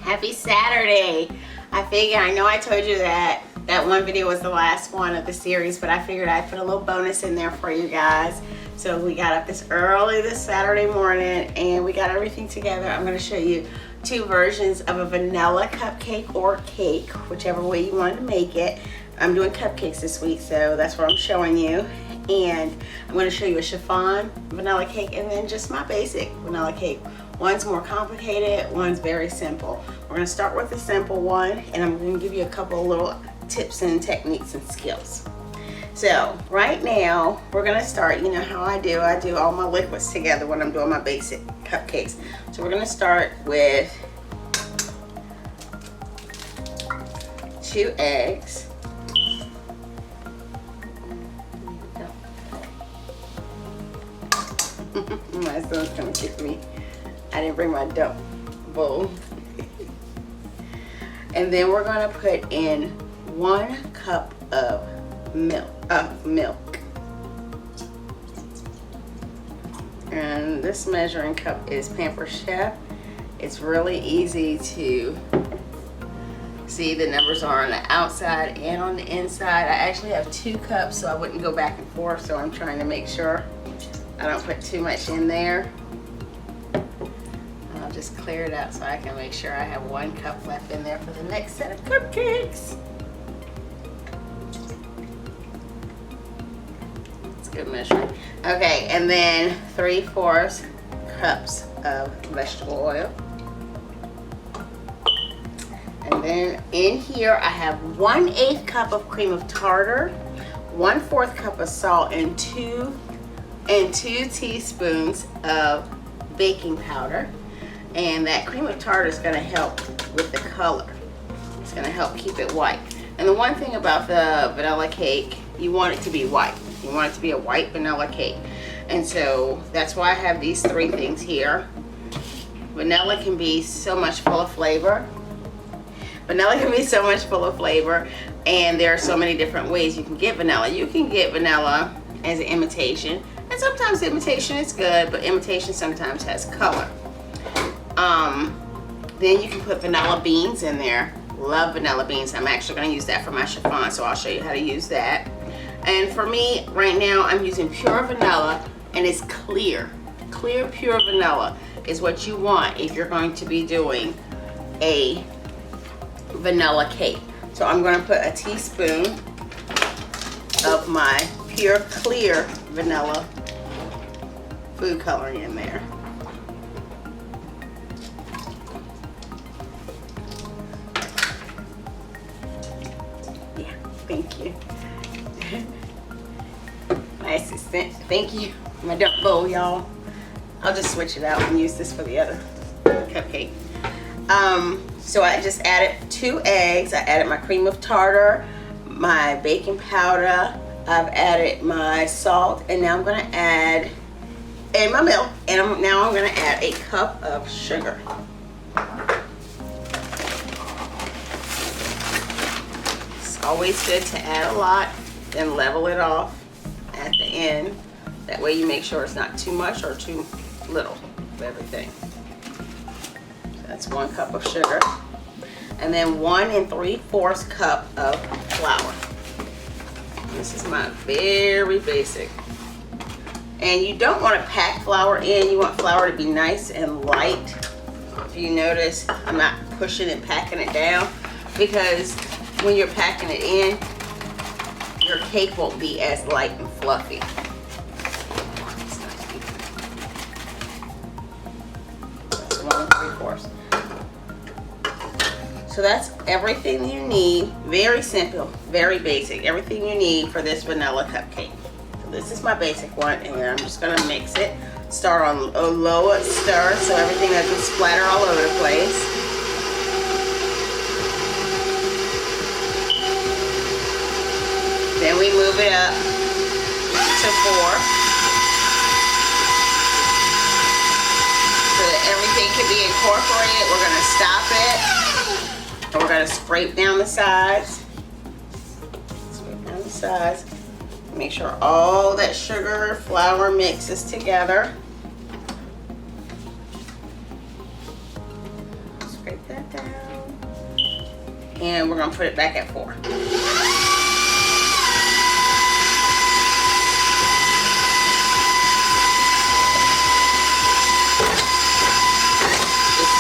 Happy Saturday. I know I told you that one video was the last one of the series, but I figured I'd put a little bonus in there for you guys. So we got up this early this Saturday morning and we got everything together. I'm going to show you two versions of a vanilla cupcake or cake, whichever way you want to make it. I'm doing cupcakes this week, so that's what I'm showing you. And I'm going to show you a chiffon vanilla cake and then just my basic vanilla cake. One's more complicated, one's very simple. We're going to start with the simple one, and I'm going to give you a couple of little tips and techniques and skills. So right now we're going to start, you know how I do all my liquids together when I'm doing my basic cupcakes. So we're going to start with 2 eggs. My son's going to kick me. I didn't bring my dough bowl. And then we're going to put in 1 cup of milk. And this measuring cup is Pampered Chef. It's really easy to see. The numbers are on the outside and on the inside. I actually have 2 cups so I wouldn't go back and forth, so I'm trying to make sure I don't put too much in there. I'll just clear it out so I can make sure I have 1 cup left in there for the next set of cupcakes. It's good measuring. Okay, and then 3/4 cups of vegetable oil. And then in here I have 1/8 cup of cream of tartar, 1/4 cup of salt, and 2 teaspoons of baking powder. And that cream of tartar is going to help with the color. It's going to help keep it white. And the one thing about the vanilla cake, you want it to be white. You want it to be a white vanilla cake. And so that's why I have these 3 things here. Vanilla can be so much full of flavor. Vanilla can be so much full of flavor. And there are so many different ways you can get vanilla. You can get vanilla as an imitation. And sometimes imitation is good, but imitation sometimes has color. Then you can put vanilla beans in there. Love vanilla beans. I'm actually going to use that for my chiffon, so I'll show you how to use that. And for me, right now, I'm using pure vanilla, and it's clear. Clear, pure vanilla is what you want if you're going to be doing a vanilla cake. So I'm going to put a teaspoon of my pure clear vanilla food coloring in there. Yeah, thank you. My assistant, thank you. My dump bowl, y'all. I'll just switch it out and use this for the other cupcake. So I just added 2 eggs. I added my cream of tartar, my baking powder. I've added my salt, and now I'm going to add my milk, and now I'm going to add a cup of sugar. It's always good to add a lot, then level it off at the end. That way you make sure it's not too much or too little of everything. So that's 1 cup of sugar, and then 1 3/4 cup of flour. This is my very basic. And you don't want to pack flour in. You want flour to be nice and light. If you notice, I'm not pushing and packing it down, because when you're packing it in, your cake won't be as light and fluffy. That's 1 3/4. So that's everything you need. Very simple, very basic. Everything you need for this vanilla cupcake. So this is my basic one, and I'm just gonna mix it. Start on a low stir so everything doesn't splatter all over the place. Then we move it up to 4 so that everything can be incorporated. We're gonna stop it. And we're going to scrape down the sides. Scrape down the sides. Make sure all that sugar, flour mixes together. Scrape that down. And we're gonna put it back at 4. Just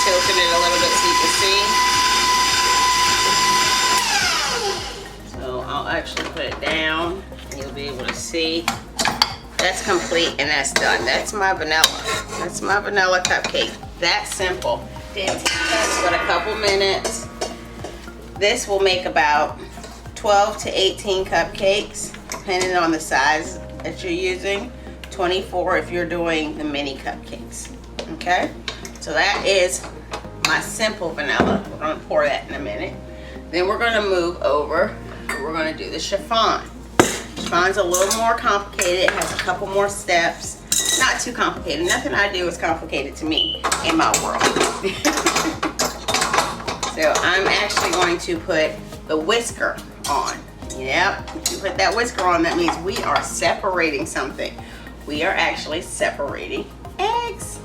tilting it a little bit so you can see. So I'll actually put it down and you'll be able to see. That's complete and that's done. That's my vanilla. That's my vanilla cupcake. That simple. Didn't take us but a couple minutes. This will make about 12 to 18 cupcakes, depending on the size that you're using. 24 if you're doing the mini cupcakes. Okay? So that is my simple vanilla. We're gonna pour that in a minute. Then we're gonna move over. We're gonna do the chiffon. Chiffon's a little more complicated. It has a couple more steps. Not too complicated. Nothing I do is complicated to me in my world. So I'm actually going to put the whisker on. Yep, if you put that whisker on, that means we are separating something. We are actually separating eggs.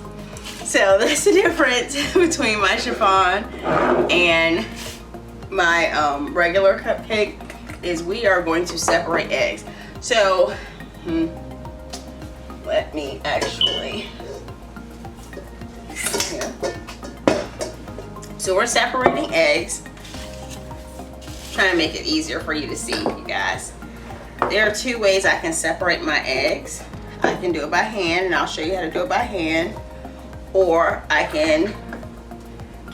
So that's the difference between my chiffon and my regular cupcake, is we are going to separate eggs. So let me actually, here. So we're separating eggs. Trying to make it easier for you to see, you guys. There are 2 ways I can separate my eggs. I can do it by hand, and I'll show you how to do it by hand, or I can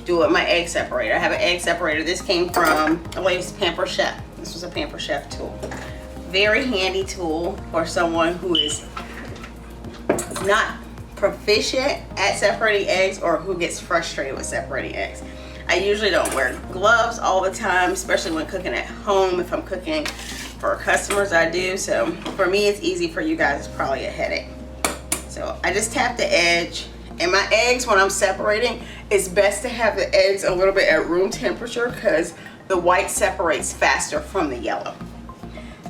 do it with my egg separator. I have an egg separator. This came from, I believe it's Pamper Chef. This was a Pamper Chef tool. Very handy tool for someone who is not proficient at separating eggs or who gets frustrated with separating eggs. I usually don't wear gloves all the time, especially when cooking at home. If I'm cooking for customers, I do. So for me, it's easy. For you guys, it's probably a headache. So I just tap the edge. And my eggs, when I'm separating, it's best to have the eggs a little bit at room temperature because the white separates faster from the yellow.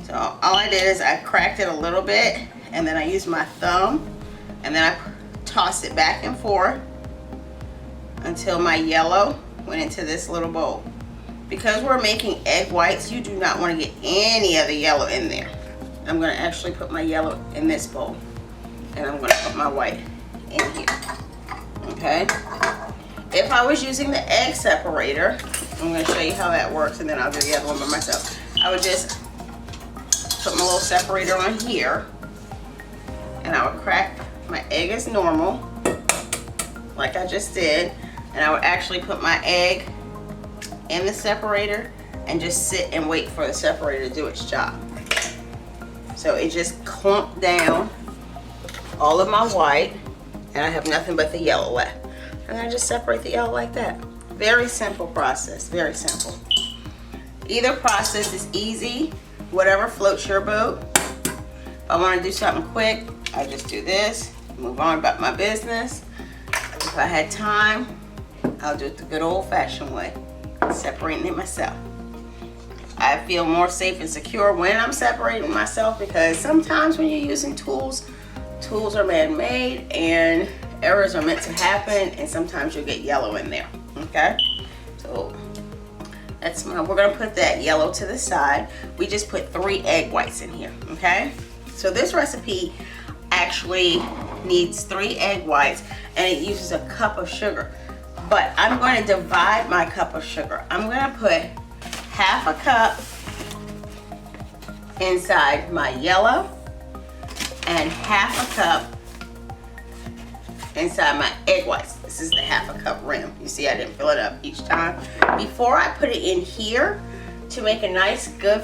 So all I did is I cracked it a little bit, and then I used my thumb, and then I tossed it back and forth until my yellow went into this little bowl. Because we're making egg whites, you do not want to get any of the yellow in there. I'm going to actually put my yellow in this bowl, and I'm going to put my white in here. Okay? If I was using the egg separator, I'm going to show you how that works, and then I'll do the other one by myself. I would just put my little separator on here, and I would crack my egg as normal, like I just did, and I would actually put my egg in the separator and just sit and wait for the separator to do its job. So it just clumped down all of my white, and I have nothing but the yellow left. And I just separate the yellow like that. Very simple process, very simple. Either process is easy, whatever floats your boat. If I want to do something quick, I just do this, move on about my business. If I had time, I'll do it the good old-fashioned way, separating it myself. I feel more safe and secure when I'm separating myself, because sometimes when you're using tools, tools are man-made and errors are meant to happen, and sometimes you'll get yellow in there. Okay, so that's we're gonna put that yellow to the side. We just put 3 egg whites in here. Okay, so this recipe actually needs 3 egg whites, and it uses a cup of sugar. But I'm going to divide my cup of sugar. I'm going to put half a cup inside my yellow and half a cup inside my egg whites. This is the half a cup rim. You see, I didn't fill it up each time. Before I put it in here, to make a nice, good,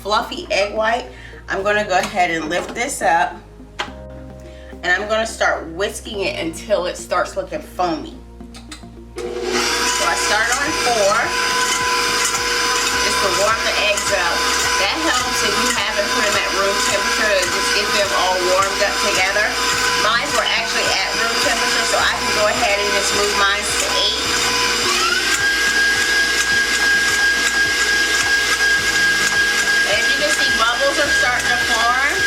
fluffy egg white, I'm going to go ahead and lift this up, and I'm going to start whisking it until it starts looking foamy. So I start on 4, just to warm the eggs up. That helps if you haven't put them at room temperature, to just get them all warmed up together. Mine were actually at room temperature, so I can go ahead and just move mine to 8. And you can see bubbles are starting to form.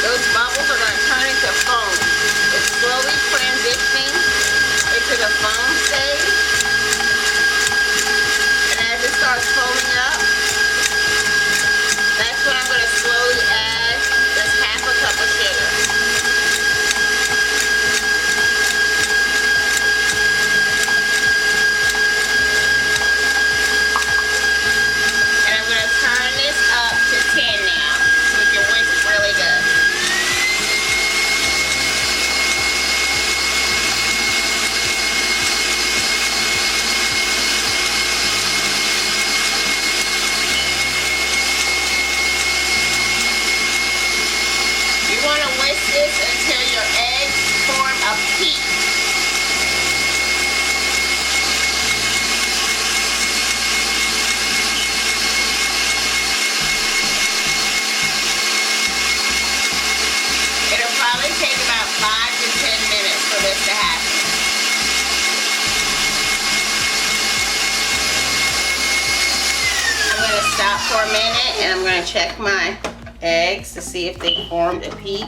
Those bubbles are going to turn into foam. It's slowly transitioning a minute and I'm going to check my eggs to see if they formed a peak.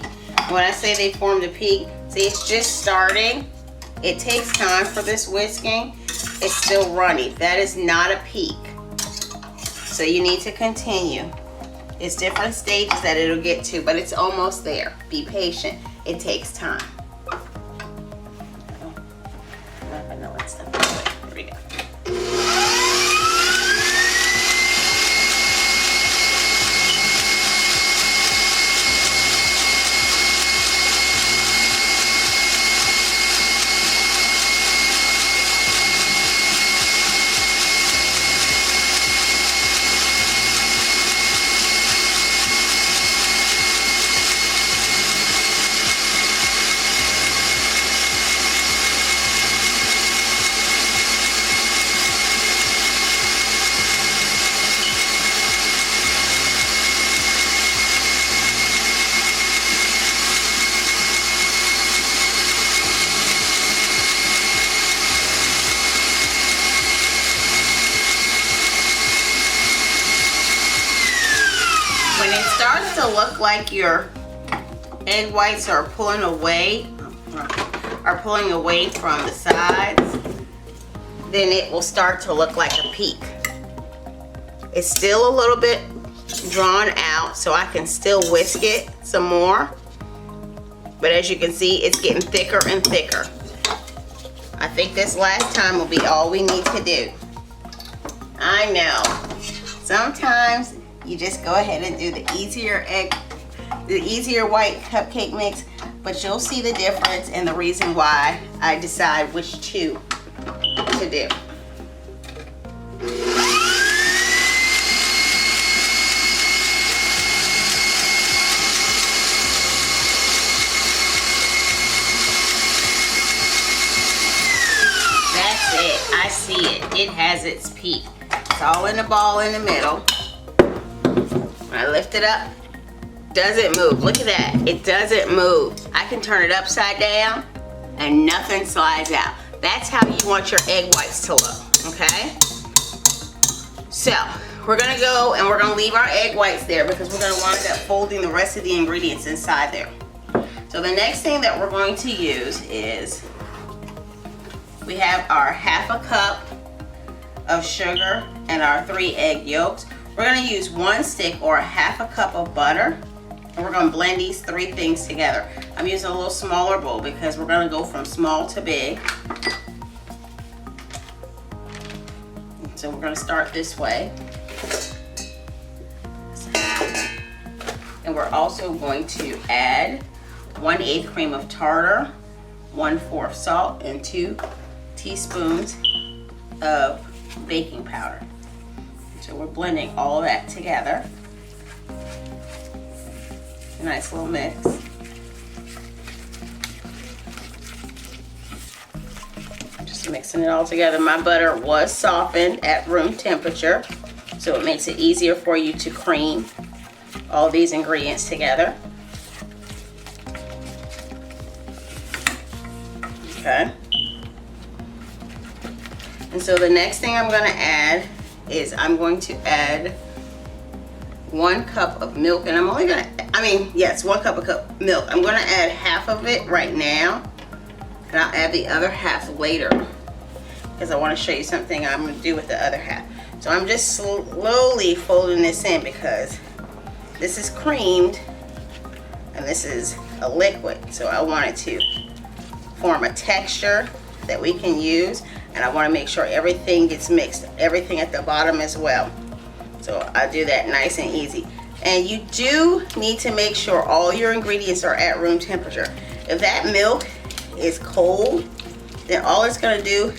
When I say they formed a peak, see, it's just starting. It takes time for this whisking. It's still runny. That is not a peak. So you need to continue. It's different stages that it'll get to, but it's almost there. Be patient. It takes time. My vanilla stuff away. Here we go. When it starts to look like your egg whites are pulling away from the sides, then it will start to look like a peak. It's still a little bit drawn out, so I can still whisk it some more. But as you can see, it's getting thicker and thicker. I think this last time will be all we need to do. I know, sometimes you just go ahead and do the easier white cupcake mix, but you'll see the difference and the reason why I decide which two to do. That's it. I see it. It has its peak. It's all in the ball in the middle. When I lift it up, doesn't move. Look at that. It doesn't move. I can turn it upside down and nothing slides out. That's how you want your egg whites to look, okay? So, we're gonna go and we're gonna leave our egg whites there because we're gonna wind up folding the rest of the ingredients inside there. So the next thing that we're going to use is, we have our ½ cup of sugar and our 3 egg yolks. We're gonna use 1 stick or ½ cup of butter, and we're gonna blend these 3 things together. I'm using a little smaller bowl because we're gonna go from small to big. So we're gonna start this way. And we're also going to add 1/8 cream of tartar, 1/4 salt, and 2 teaspoons of baking powder. So we're blending all of that together. A nice little mix. Just mixing it all together. My butter was softened at room temperature, so it makes it easier for you to cream all these ingredients together. Okay. And so the next thing I'm going to add is I'm going to add 1 cup of milk, and I'm only going to, 1 cup of milk. I'm going to add half of it right now, and I'll add the other half later because I want to show you something I'm going to do with the other half. So I'm just slowly folding this in because this is creamed and this is a liquid. So I want it to form a texture that we can use, and I want to make sure everything gets mixed, everything at the bottom as well. So I do that nice and easy. And you do need to make sure all your ingredients are at room temperature. If that milk is cold, then all it's going to do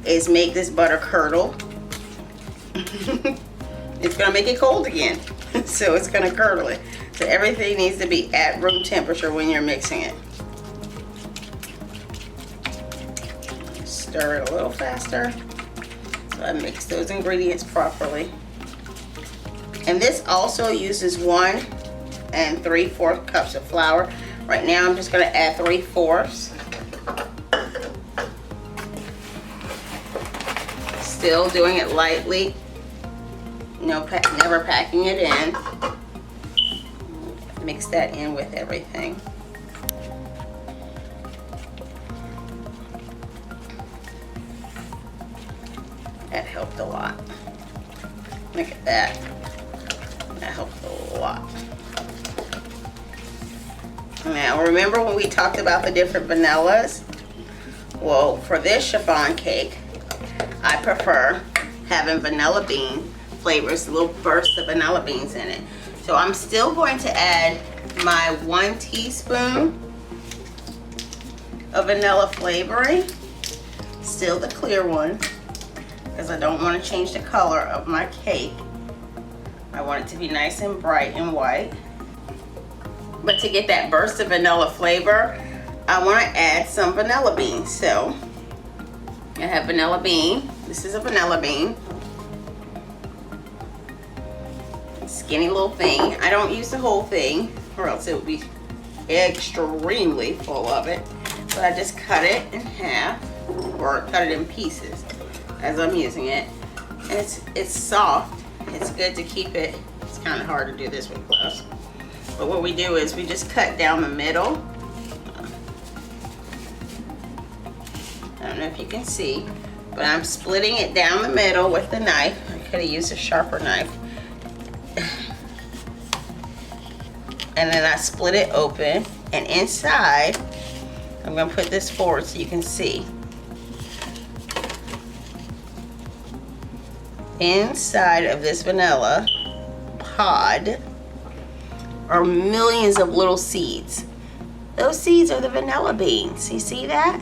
is make this butter curdle. It's going to make it cold again. So it's going to curdle it. So everything needs to be at room temperature when you're mixing it. Stir it a little faster so I mix those ingredients properly. And this also uses 1 3/4 cups of flour. Right now I'm just going to add 3/4. Still doing it lightly. never packing it in. Mix that in with everything. That helped a lot. Look at that. That helped a lot. Now, remember when we talked about the different vanillas? Well, for this chiffon cake, I prefer having vanilla bean flavors, little bursts of vanilla beans in it. So I'm still going to add my 1 teaspoon of vanilla flavoring, still the clear one, because I don't want to change the color of my cake. I want it to be nice and bright and white. But to get that burst of vanilla flavor, I want to add some vanilla beans. So I have vanilla bean. This is a vanilla bean. Skinny little thing. I don't use the whole thing or else it would be extremely full of it. But I just cut it in half or cut it in pieces as I'm using it. And it's soft. It's good to keep it. It's kind of hard to do this with gloves. But what we do is we just cut down the middle. I don't know if you can see, but I'm splitting it down the middle with the knife. I could have used a sharper knife. And then I split it open, and inside, I'm gonna put this forward so you can see. Inside of this vanilla pod are millions of little seeds. Those seeds are the vanilla beans. You see that?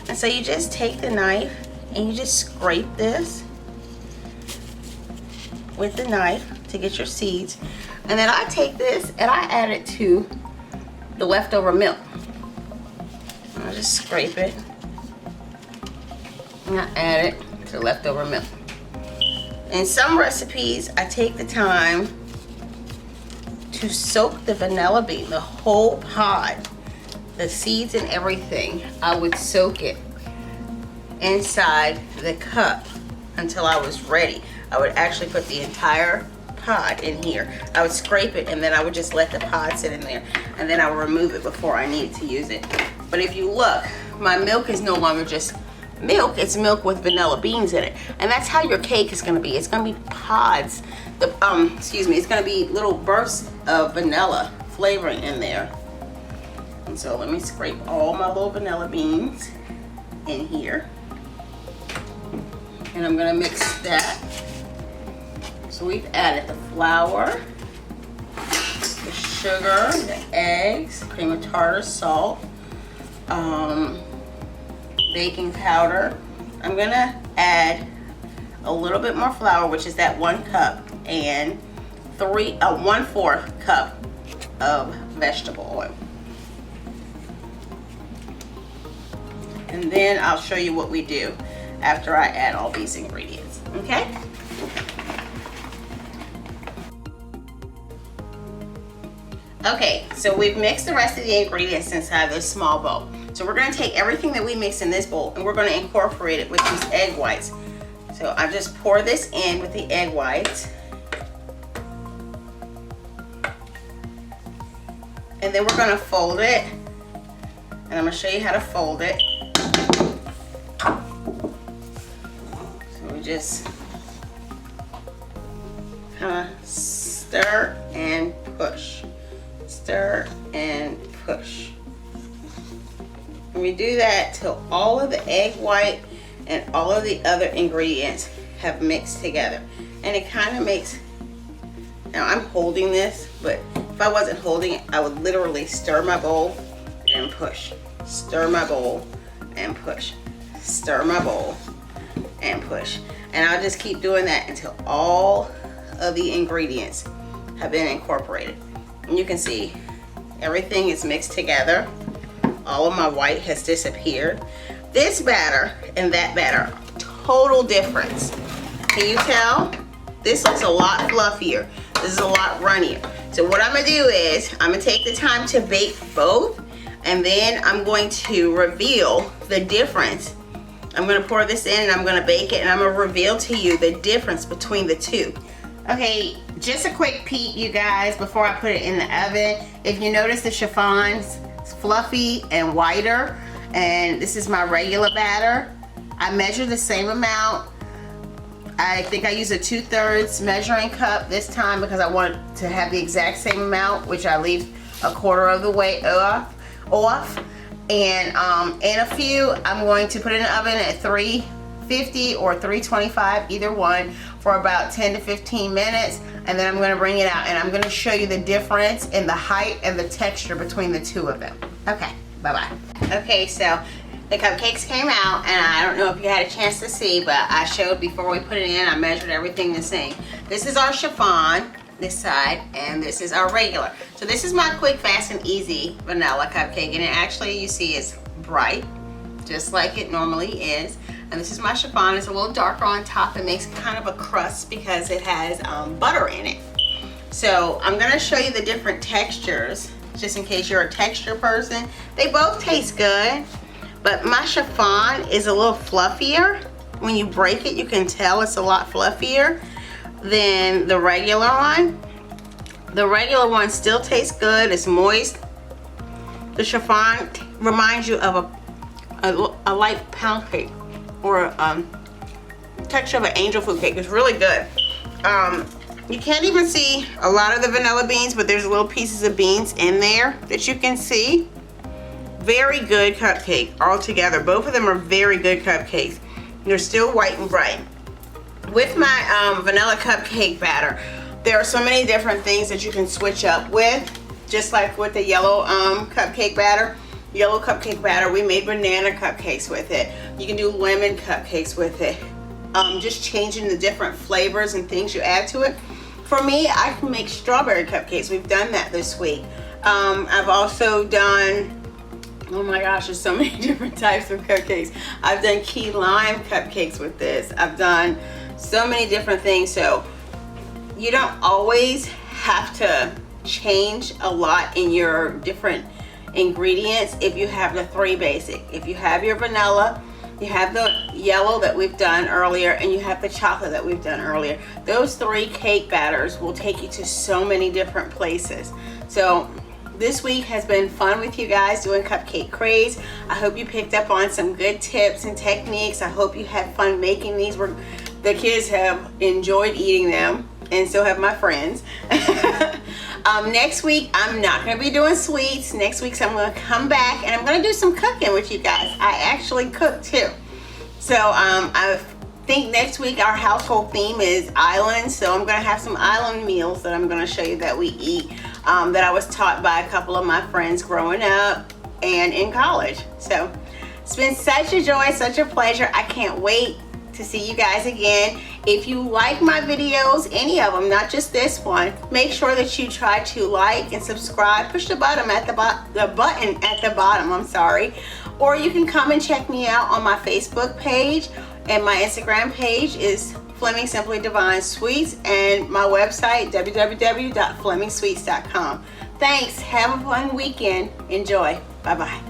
And so you just take the knife and you just scrape this with the knife to get your seeds. And then I take this and I add it to the leftover milk. I just scrape it and I add it to the leftover milk. In some recipes, I take the time to soak the vanilla bean, the whole pod, the seeds and everything. I would soak it inside the cup until I was ready. I would actually put the entire pod in here. I would scrape it and then I would just let the pod sit in there, and then I would remove it before I needed to use it. But if you look, my milk is no longer just milk, it's milk with vanilla beans in it. And that's how your cake is gonna be. It's gonna be pods, it's gonna be little bursts of vanilla flavoring in there. And so let me scrape all my little vanilla beans in here. And I'm gonna mix that. So we've added the flour, the sugar, the eggs, cream of tartar, salt, baking powder. I'm gonna add a little bit more flour, which is that 1 cup, and 1/4 cup of vegetable oil. And then I'll show you what we do after I add all these ingredients, okay? Okay, so we've mixed the rest of the ingredients inside this small bowl. So we're gonna take everything that we mix in this bowl and we're gonna incorporate it with these egg whites. So I just pour this in with the egg whites. And then we're gonna fold it. And I'm gonna show you how to fold it. So we just kind of stir and push. Stir and push. And we do that till all of the egg white and all of the other ingredients have mixed together. And it kind of makes, now I'm holding this, but if I wasn't holding it, I would literally stir my bowl and push. Stir my bowl and push. Stir my bowl and push. And I'll just keep doing that until all of the ingredients have been incorporated. And you can see everything is mixed together. All of my white has disappeared. This batter and that batter, total difference. Can you tell? This looks a lot fluffier. This is a lot runnier. So what I'm gonna do is, I'm gonna take the time to bake both, and then I'm going to reveal the difference. I'm gonna pour this in and I'm gonna bake it, and I'm gonna reveal to you the difference between the two. Okay, just a quick peek, you guys, before I put it in the oven. If you notice, the chiffon's fluffy and whiter, and this is my regular batter. I measure the same amount. I think I use a 2/3 measuring cup this time because I want to have the exact same amount, which I leave a quarter of the way off. And in a few, I'm going to put it in the oven at 350 or 325, either one, for about 10 to 15 minutes, and then I'm going to bring it out and I'm going to show you the difference in the height and the texture between the two of them. Okay, bye-bye. Okay, so the cupcakes came out, and I don't know if you had a chance to see, but I showed before we put it in, I measured everything the same. This is our chiffon, this side, and this is our regular. So this is my quick, fast, and easy vanilla cupcake, and it actually, you see, is bright, just like it normally is. And this is my chiffon. It's a little darker on top. It makes kind of a crust because it has butter in it. So I'm gonna show you the different textures, just in case you're a texture person. They both taste good, but my chiffon is a little fluffier. When you break it, you can tell it's a lot fluffier than the regular one. The regular one still tastes good. It's moist. The chiffon reminds you of a light pound cake, or texture of an angel food cake. It's really good. You can't even see a lot of the vanilla beans, but there's little pieces of beans in there that you can see. Very good cupcake altogether. Both of them are very good cupcakes. They're still white and bright. With my vanilla cupcake batter, there are so many different things that you can switch up with, just like with the yellow cupcake batter. Yellow cupcake batter, we made banana cupcakes with it. You can do lemon cupcakes with it. Just changing the different flavors and things you add to it. For me, I can make strawberry cupcakes. We've done that this week. I've also done, oh my gosh, there's so many different types of cupcakes. I've done key lime cupcakes with this. I've done so many different things. So you don't always have to change a lot in your different ingredients if you have the three basic. If you have your vanilla, you have the yellow that we've done earlier, and you have the chocolate that we've done earlier. Those three cake batters will take you to so many different places. So this week has been fun with you guys doing Cupcake Craze. I hope you picked up on some good tips and techniques. I hope you had fun making these. The kids have enjoyed eating them, and so have my friends. Next week, I'm not going to be doing sweets. Next week, I'm going to come back and I'm going to do some cooking with you guys. I actually cook too. So I think next week our household theme is islands. So I'm going to have some island meals that I'm going to show you that we eat, that I was taught by a couple of my friends growing up and in college. So it's been such a joy, such a pleasure. I can't wait to see you guys again. If you like my videos, any of them, not just this one, make sure that you try to like and subscribe. Push the button at the bottom, I'm sorry. Or you can come and check me out on my Facebook page, and my Instagram page is Fleming Simply Divine Sweets, and my website www.flemingsweets.com. Thanks. Have a fun weekend. Enjoy. Bye-bye.